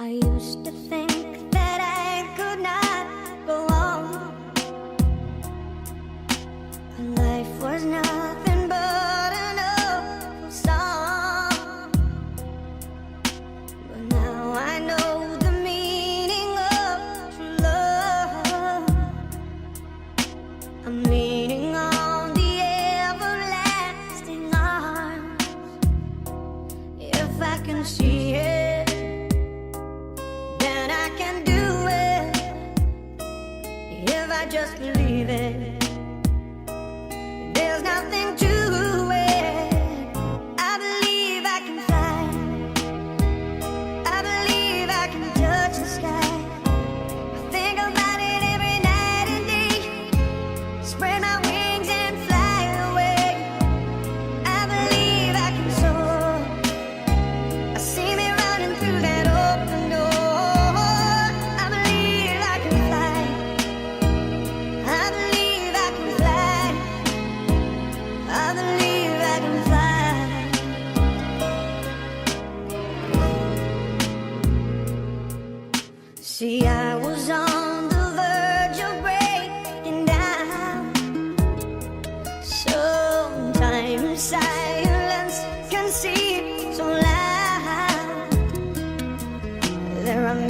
I used to think that I could not go on. Life was nothing but an awful song. But now I know the meaning of true love. I'm leaning on the everlasting arms. If I can see it, then I can do it. If I just believe it, there's nothing to it. I believe I can fly. I believe I can touch the sky. I think about it every night and day. Spread my wings and fly away. I believe I can soar. I see me running through that open door. I believe I can fly. I believe I can fly. I believe I can fly. See, I was on the verge of breaking down. Sometimes silence can seem so loud. There are